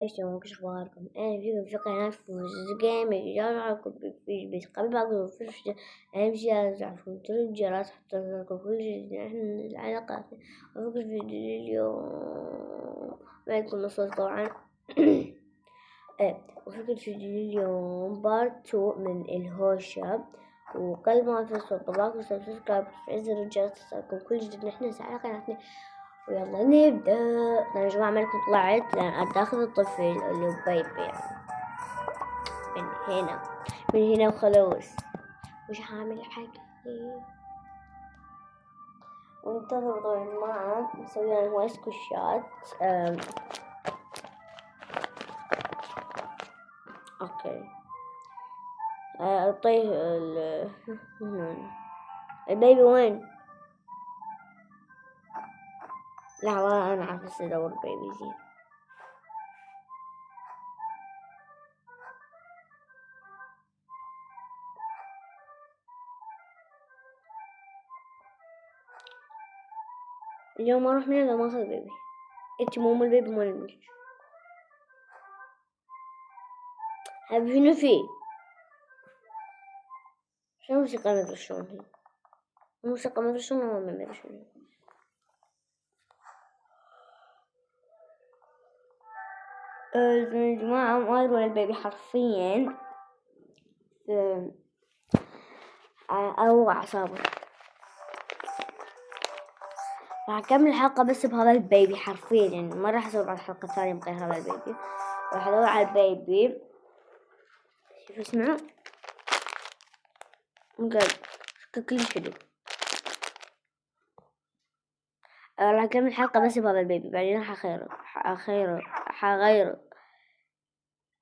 ايش اخباركم؟ انا فيكم في قناة فوز جيمنج. يلا معكم في بس قبل ما اقول في اهم شيء لازم تعرفون تفعلوا الجرس حتى تصلكم كل جديد. احنا ننزل على قناتنا وفي الفيديو اليوم ما يكون صوت طبعا. ايه وفي الفيديو اليوم بارت 2 من الهوشة. وقبل ما في الصوت طبعا سبسكرايب وتفعيل زر الجرس تصلكم كل جديد. نحن ننزل على قناتنا ويلا نبدأ. أنا يا جماعة مالكم طلعت لأن أداخل الطفل اللي هو بيبي يعني من هنا وخلاص مش هعمل حاجة. وانتظروا طبعا معه نسوي أنا هو سكوشات. أوكي. طيب البيبي وين؟ لا والله أنا عارفة أدور البيبي زين. اليوم ما أروح من هنا ما أخذ البيبي. إنتي مو البيبي مال الملك. هذا شنو فيه؟ شنو موسيقى ما أدري شلون هي. موسيقى ما أدري شلون هو ما أدري شلون. يا جماعة ما يروح البيبي حرفيا أو أعصابه. راح أكمل الحلقة بس بهذا البيبي حرفيا يعني ما راح أسوي بعد حلقة ثانية بغير هذا البيبي. راح أدور على البيبي. شوف اسمعوا مقعد كلش حلو. راح أكمل الحلقة بس بهذا البيبي بعدين راح أغيره.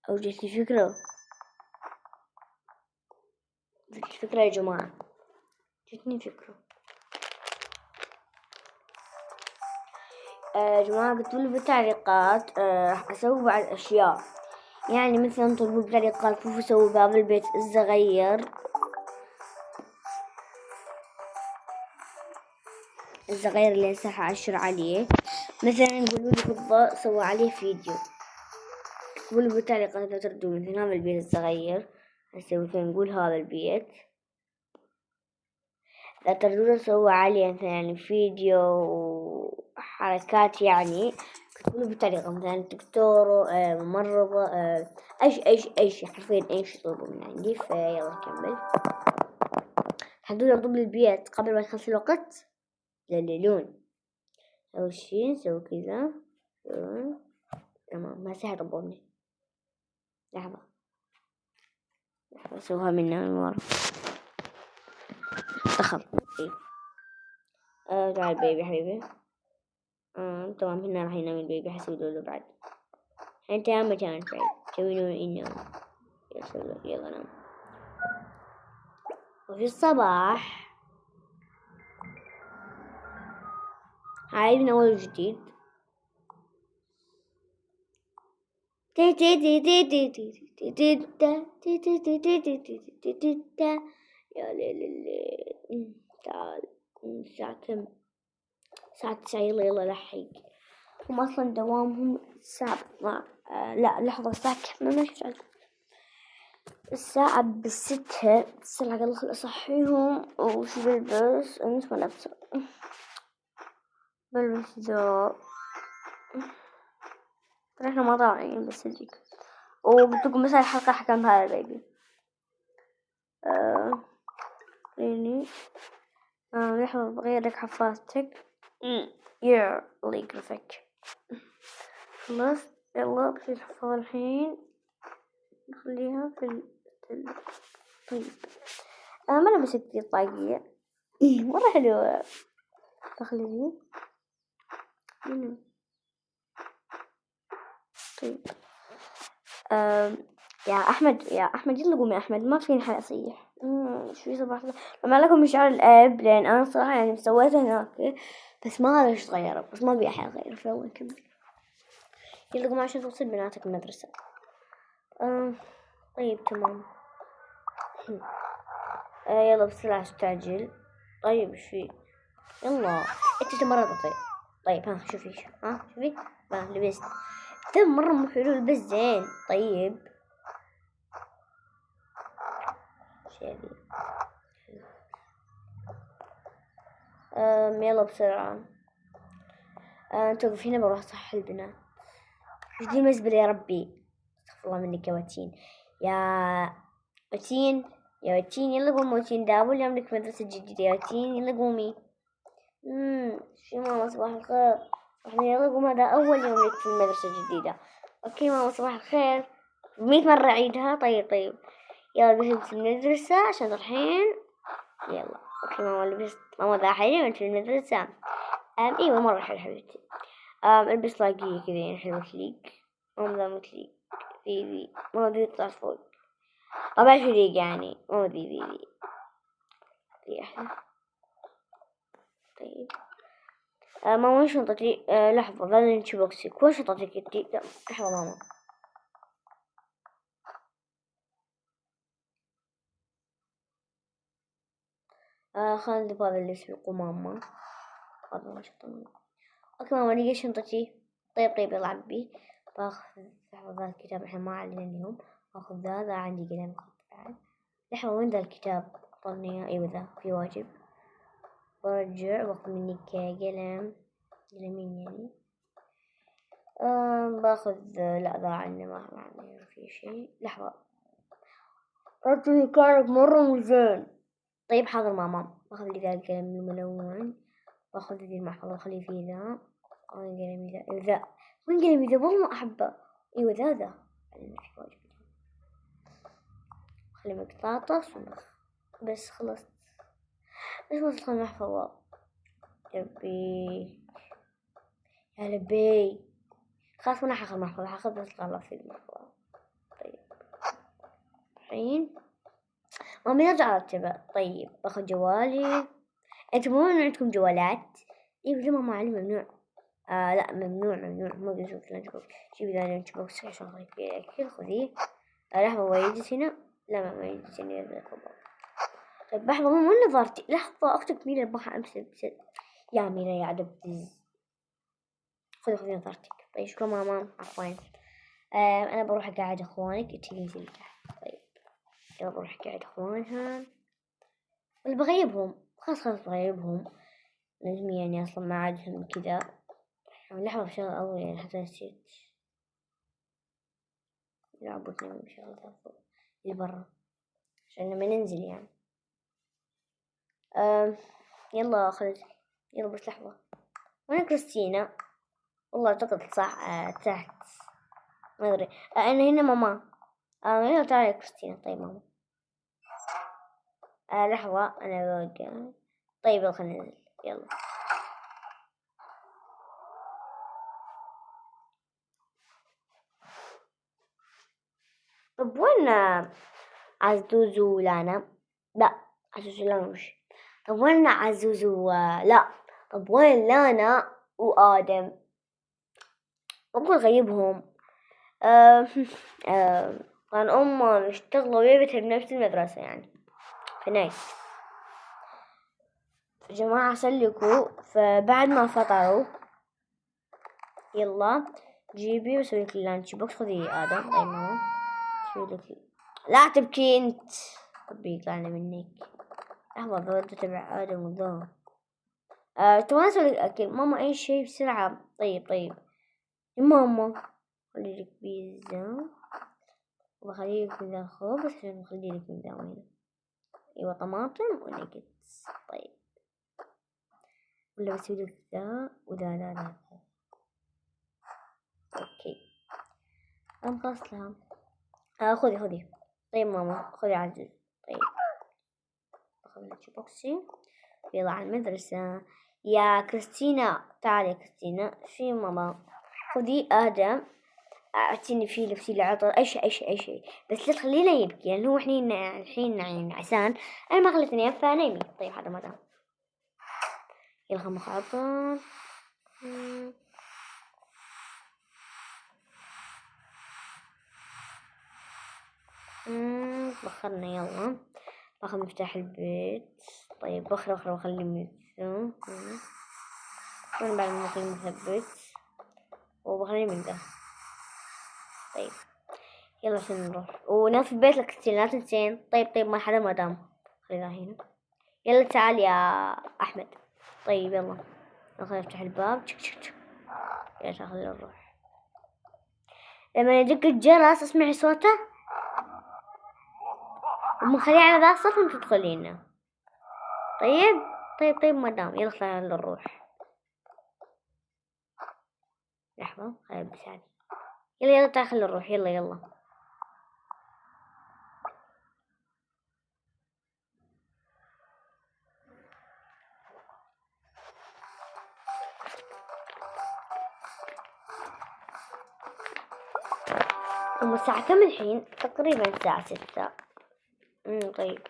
أو جتني فكرة يا جماعة. جتني فكرة يا جماعة. قلتولي بالتعليقات راح أسوي بعض أشياء يعني مثلا طلبوا بالتعليقات كيف أسوي باب البيت الصغير اللي هسه أشر عليه. مثلا قولوا لي بالضبط سووا عليه فيديو. قولوا بالتعليقات لو تردوا مثلا هذا البيت الصغير هسه مثلا نقول هذا البيت لا تردوا سووا عليه مثلا فيديو وحركات يعني. قولوا بالتعليقات مثلا دكتور ممرضة أي شيء حرفيا أي شيء طلبوا من عندي. فيلا نكمل. تحدون أطلب البيت قبل ما يخلص الوقت للون. أول شي نسوي كذا تمام. ما سهل ربوني. لحظة أسويها من ورا. دخل تعال بيبي حبيبي. تمام هنا راح ينام البيبي حسوي له بعد. انت يا مكان بعيد تسوي له ينام. يلا نام. وفي الصباح هاي من أول جديد. يا ليل تعال الساعة كم؟ الساعة 9. يلا لحق. هم أصلا دوامهم الساعة لا لحظة الساعة كم؟ ما شفت الساعة ب6. بس على خل أصحيهم وش بلبس. أنت ما لابسة بلبس ذا. احنا ما طالعين بس هديك. وقلت لكم مثلا الحلقة حكم بهذا البيبي. يعني لحظة بغير لك حفاظتك. الله يقرفك. خلاص يلا بصير الحفاظة الحين نخليها في طيب ما لبست كثير طاقية. مرة حلوة. تخليه طيب. يا أحمد يلا قوم يا أحمد ما فيني حل أصيح. شوي صباح لما لكم مشعر الأب لأن أنا صراحة يعني سويته هناك بس ما أدري إيش تغير بس ما أبي أحد أغير. فيلا نكمل. يلا قوم عشان توصل بناتك المدرسة. طيب تمام. يلا بسرعة استعجل. طيب ايش في؟ يلا انت تمرضتي. طيب ها شوفي لبست. ده مرة مو حلو بس زين. طيب شيء يلا بسرعة. توقف هنا بروح صح البنات. وش دي المزبلة يا ربي؟ استغفر الله منك يا وتين. يا وتين يا وتين يلا قومي وتين، داول اليوم لك مدرسة جديدة يا وتين، يلا قومي. شو ماما صباح الخير. احنا يلا قوم، هذا أول يوم لك في المدرسة الجديدة. أوكي ماما صباح الخير. 100 مرة أعيدها. طيب يلا لبست المدرسة عشان الحين. يلا اوكي ماما لبست. ماما ذا حلوة في المدرسة. ايوه مرة حلوة حبيبتي. البس طاقية كذا يعني حلوة تليق. ماما ذا متليق. ذي ماما ذي تطلع فوق. طبعا تليق يعني. ماما ذي احلى. طيب ماما وين شنطتي؟ لحظة ذا لانش بوكسك. وين شنطتك انتي؟ لحظة ماما. خلنا نجيب هذا اللي يسبقه ماما. هذا ما شنطة. اوكي ماما لقيت شنطتي. طيب يلا عبي. باخذ لحظة ذا الكتاب احنا ما علينا اليوم. باخذ ذا عندي قلم بعد. لحظة وين ذا الكتاب؟ طلني ايوه ذا في واجب. برجع باخذ منك قلمين يعني. باخذ لا ذا عندنا ما في شيء. لحظة رجلي كانت مرة مو زين. طيب حاضر ماما. باخذ لي ذا القلم الملون. باخذ ذي المحفظة واخلي فيه ذا. وين قلمي ذا؟ ايوه ذا. وين قلمي ذا؟ والله ما احبه. ايوه ذا علمنا في واجب. خلي مقطاطس بس خلصت. ايش وصلت المحفظة؟ يبي يا لبي. خلاص ما راح اخذ محفظة. حاخذ بس الغلط في المحفظة. طيب الحين مامي نرجع ارتبه. طيب باخذ جوالي. انتم مو عندكم جوالات؟ ايوه لا ماما علي ممنوع. لا ممنوع ما اقدر اشوف لانش بوكس. جيبي ذا لانش بوكس عشان اخذ فيه الاكل. خذيه. لحظة ويجلس هنا. لا ما يجلس هنا يا كبار. طيب لحظة ماما وين نظارتي؟ لحظة اختك ميرا بروح امسك يا ميرا يا عدبتز. خذي نظارتك. طيب شكرا ماما. عفوا. انا بروح اقعد اخوانك تنزل تحت. طيب يلا بروح اقعد اخوانها ولا بغيبهم. خلاص بغيبهم. لازم يعني اصلا ما عادهم كذا. لحظة بشغل اول يعني حتى نسيت. لعبتني بشغل اللي برا عشان لما ننزل يعني. يلا خلص. يلا بس لحظة. وين كريستينا؟ والله اعتقد صح تحت. ما ادري. انا هنا ماما. يلا تعالي كريستينا. طيب ماما. لحظة أنا بقى. طيب يلا خلينا ننزل. يلا طب وين عزوز ولانا؟ لا عزوز ولانا وش؟ طب وين عزوز لا طب وين لانا وآدم؟ أقول غيبهم. كان أمهم يشتغلوا ويبتها بنفس المدرسة يعني في نايس. جماعة سلكوا فبعد ما فطروا. يلا جيبي وسوي لك اللانش بوكس. خذي آدم. طيب ماما سوي لك. لا تبكي انت. ربي يقلعني منك. لحظة بودي تبع آدم وذا. تبغى اسوي لك اكل ماما اي شيء بسرعة. طيب يا ماما خلي لك بيتزا وبخلي لك من ذا الخبز عشان بخلي لك من ذا وين. ايوه طماطم ونجتس. طيب ولا بسوي لك ذا وذا ذا. اوكي خلاص لها. خذي. طيب ماما خذي عزيز. طيب أخذ لك بوكسي. يلا على المدرسة. يا كريستينا تعالي يا كريستينا. شي ماما؟ خذي آدم اعطيني فيه لبسي العطر اي شيء بس لا تخلينا يبكي لأنه هو الحين يعني عسان. انا ما خليت انام فنامي. طيب هذا ما دام. يلا خمخ عطر. بخرنا. يلا باخذ مفتاح البيت. طيب بخر واخلي ميكسو. وانا بعد ما اخلي مثبت وبخلي من ده. طيب يلا عشان نروح وناس في البيت لك كثير لا تنسين. طيب ما حدا ما دام خلينا هنا. يلا تعال يا أحمد. طيب يلا خلينا نفتح الباب. يلا خلينا نروح. لما يدق الجرس اسمعي صوته ومخليه على ذا الصوت وانت تدخلينا. طيب مدام يلا خلينا نروح. لحظة خلينا بساعد. يلا تعال خلينا نروح. يلا الساعة كم الحين؟ تقريبا الساعة 6. طيب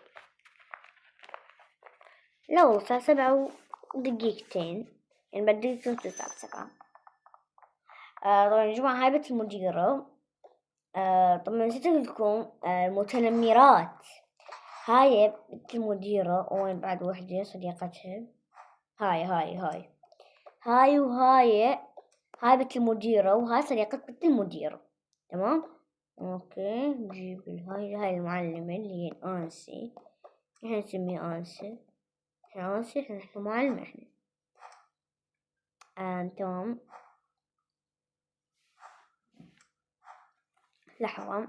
لا والله الساعة 7 ودقيقتين. يعني بعد دقيقتين تصير الساعة 7. طبعا يا جماعة هاي بيت المديرة. طبعا نسيت أقول لكم المتنمرات. هاي بنت المديرة وين بعد وحدة صديقتها. هاي وهاي بنت المديرة وهاي صديقة بنت المديرة. تمام. اوكي نجيب هاي المعلمة اللي هي أنسي. احنا نسميها أنسي. احنا معلمة احنا. تمام. لحظة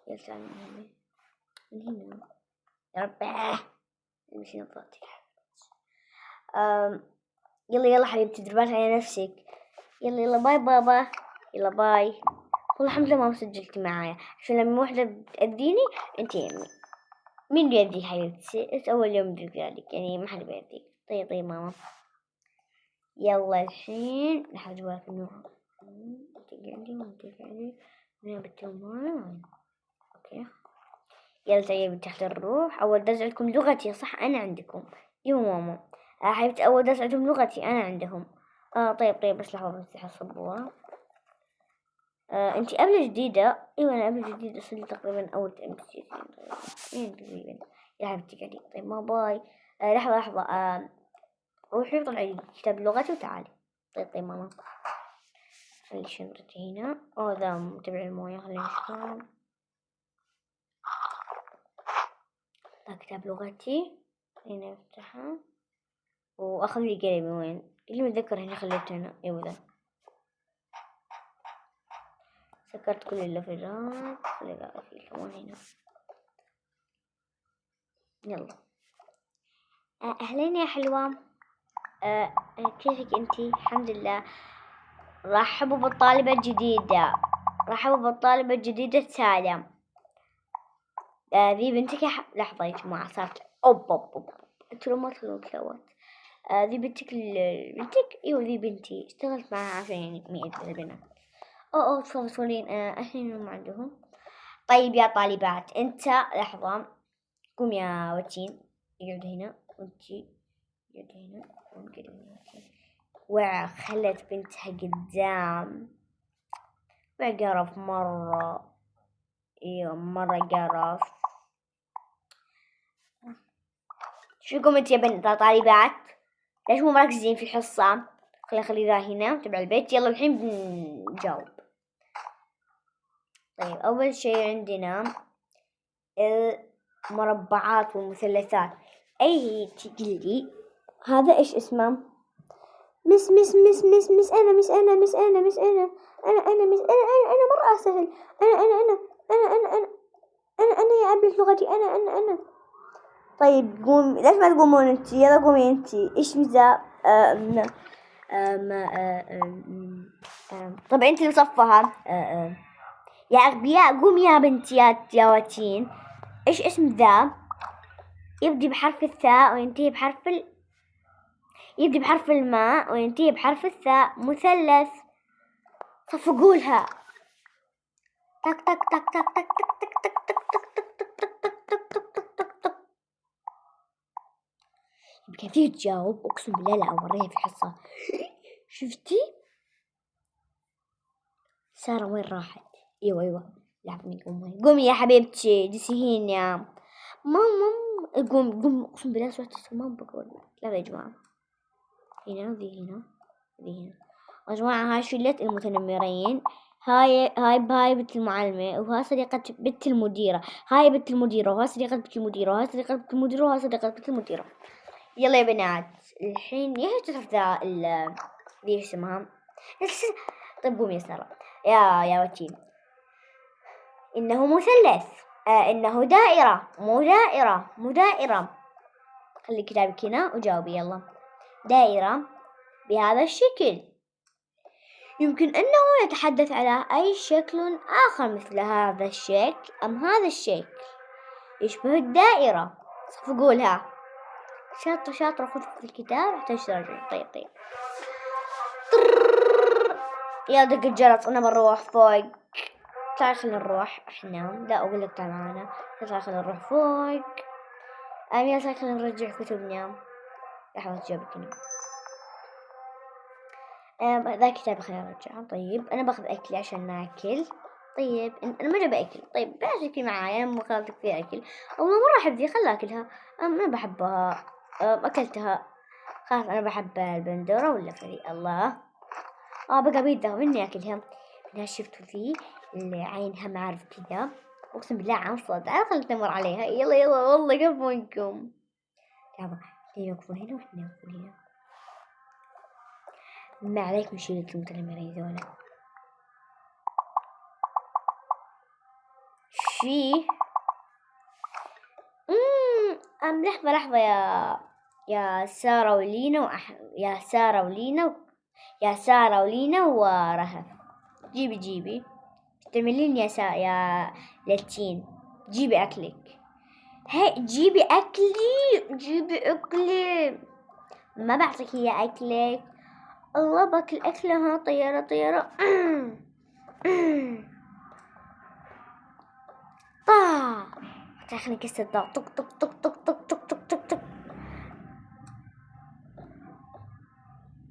يلا من هنا يا ربي مش نضغط. يلا حبيبتي دير بالك على نفسك. يلا باي بابا. يلا باي. والله الحمد لله ما سجلتي معايا عشان لما واحدة بتأذيني انت يمي. مين بيأذيك حبيبتي؟ انت أول يوم بيأذيك يعني ما حد بيأذيك. طيب ماما. يلا الحين لحظة بالك انه تقعدي هنا بالتمام. اوكي يلا طيب تحت الروح. أول درس عندكم لغتي صح؟ أنا عندكم. يو ماما. حبيبتي أول درس عندهم لغتي أنا عندهم. طيب بس لحظة بفتح السبورة. أنتي قبل جديدة. أيوة أنا قبل جديدة صرت تقريبا أول تقريبا. يا حبيبتي قاعدين. طيب ما باي. لحظة روحي طلعي كتاب لغتي وتعالي. طيب ماما. خلي شنطتي هنا. ذا متبع الموية. خلينا نشرب. كتاب لغتي هنا افتحها واخذ لي قلمي. وين اللي متذكر هنا خليته هنا. ايوه ذا. سكرت كل اللافذات. خلي في كمان هنا. يلا اهلين يا حلوة. كيفك انتي؟ الحمد لله. رحبوا بالطالبة الجديدة سالم. ذي بنتك لحظة يا جماعة صارت أوب انتوا ما تخلون كلوات. ذي بنتك ايوه ذي بنتي اشتغلت معها عشان يعني مئة البنات. تفضلين. الحين هم عندهم. طيب يا طالبات انت لحظة قوم يا وتين. يقعد هنا وانتي يقعد هنا ونقعد هنا. خلت بنتها قدام. قرف مرة. ايوه مرة قرف. شوكم انت يا بنت طالبات ليش مو مركزين في الحصة؟ خلي ذا هنا تبع البيت. يلا الحين بنجاوب. طيب أول شيء عندنا المربعات والمثلثات. أي هي تقولي هذا إيش اسمه؟ مس أنا مرة سهل. أنا يا أبي لغتي أنا. طيب قوم. ليش ما تقومون انتي؟ يلا قومي انتي. إيش مزا طب انتي مصفها. يا أغبياء قوم يا بنتي يا واتين. إيش اسم ذا؟ يبدي بحرف الثاء وينتهي يبدي بحرف الماء وينتهي بحرف الثاء. مثلث. صفقولها. تك تك تك تك تك تك تك تك كيف تجاوب؟ أقسم بالله لا أوريها في حصة. شفتي؟ سارة وين راحت؟ ايوه لعبني. قومي يا حبيبتي جلسي هنا. ماما قوم اقسم بالله سويت ما بقول. لا يا جماعة هنا وذي هنا يا جماعة هاي شلة المتنمرين هاي بنت المعلمة، وهاي صديقة بنت المديرة، هاي بنت المديرة، وهاي صديقة بنت المديرة، وهاي صديقة بنت المديرة، وهاي صديقة بنت المديرة. يلا يا بنات، الحين ايش تعرف ذا ليش اسمها؟ طيب قومي يا سارة، يا وتين. إنه مثلث، إنه دائرة، مو دائرة. خلي كتابك هنا وجاوبي يلا. دائرة بهذا الشكل. يمكن أنه يتحدث على أي شكل آخر مثل هذا الشكل أم هذا الشكل يشبه الدائرة. صف قولها. شاطرة خذ الكتاب حتى تراجعين. طيب يا دق الجرس، أنا بروح فوق. تعال خلينا نروح احنا. لا أقول لك تعال معنا. تعال خلينا نروح فوق. يا تعال خلينا نرجع كتبنا. لحظة جابك هنا. ذا كتاب خلينا نرجعه. طيب أنا باخذ أكل عشان ناكل. طيب أنا ما جاب أكل. طيب بلاش تاكلي معايا، ما خلتك في أكل. والله مرة أحب ذي، خلها أكلها. أنا بحبها. أكلتها. خلاص أنا بحب البندورة ولا فري. الله. بقى بيده مني أكلها. أنا شفتوا ذي اللي عينها معرف كذا، أقسم بالله عنصت. خلنا نمر عليها. يلا والله قفونكم. يلا يوقفون هنا وإحنا نوقفون هنا. ما عليك نشيل المتنمرين ذولا. شي لحظة يا سارة ولينا يا سارة ولينا ورهف. جيبي تعملين يا لاتين. جيبي أكلك. هاي جيبي أكلي. ما بعطيك يا أكلك. الله باكل أكلها. طيارة خليني كسر الضغط. طق.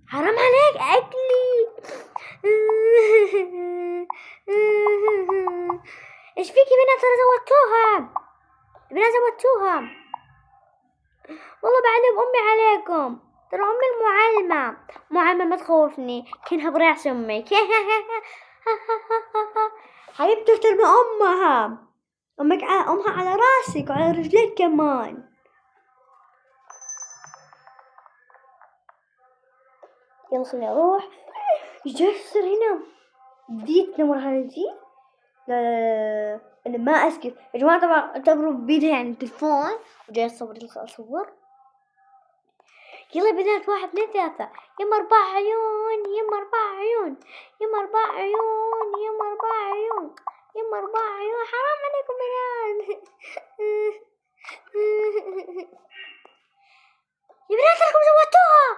حرام عليك أكلي. إيش فيكي بنات؟ ترى زودتوها. والله بعلم أمي عليكم. ترى أمي المعلمة ما تخوفني. كأنها برأس أمك. حبيبتي ترمي أمها على راسك وعلى رجليك كمان. يلا خليني أروح. يجسر هنا. بديت نمر هذه. لا أنا ما أسكت يا جماعة. طبعا اعتبروا بيدها يعني التلفون وجاي أصور. يلا بنات، 1 2 3. يما 4 عيون. حرام عليكم بنات. يا بنات لكم زودتوها.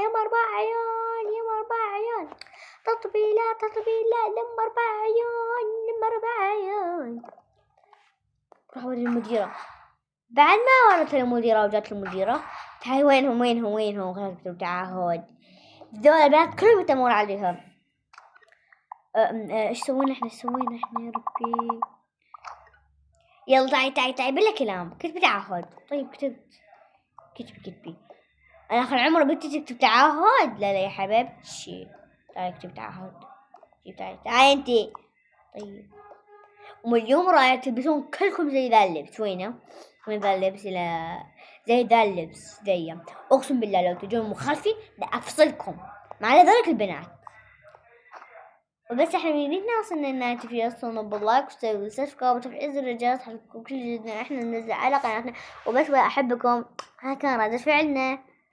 يما 4 عيون. تطبيلة لما 4 عيون. روح وري المديرة. بعد ما ورت المديرة وجات المديرة. تعالي وينهم خلاص كتبوا تعهد. ذول البنات كلهم يتمون عليهم. ايش سوينا احنا يا ربي. يلا تعي بلا كلام. كتبي تعهد. طيب كتبي. انا اخر عمره بنتي تكتب تعهد. لا يا حبيبتي. تعي اكتب تعهد. تعي انتي. طيب واليوم رايح تلبسون كلكم زي ذا اللبس. وين ذا اللبس؟ زي ذا اللبس زي. اقسم بالله لو تجون مخالفي لأفصلكم. مع ذلك البنات وبس. احنا نريدنا وصلنا لنهاية الفيديو. وصلنا باللايك وسووا سبسكرايب وتفعيل زر الجرس حتى كل جديد احنا ننزل على قناتنا. وبس احبكم. ها كان رد فعلنا.